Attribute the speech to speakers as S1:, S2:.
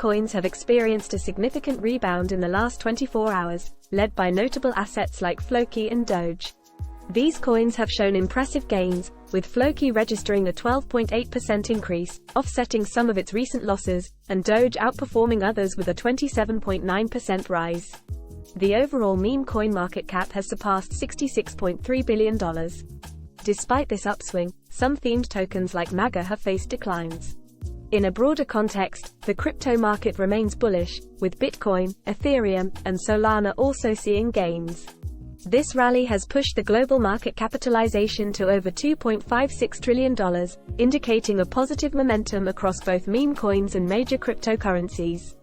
S1: coins have experienced a significant rebound in the last 24 hours, led by notable assets like FLOKI and DOGE. These coins have shown impressive gains, with FLOKI registering a 12.8% increase, offsetting some of its recent losses, and DOGE outperforming others with a 27.9% rise. The overall meme coin market cap has surpassed $66.3 billion. Despite this upswing, some themed tokens like MAGA have faced declines. In a broader context, the crypto market remains bullish, with Bitcoin, Ethereum, and Solana also seeing gains. This rally has pushed the global market capitalization to over $2.56 trillion, indicating a positive momentum across both meme coins and major cryptocurrencies.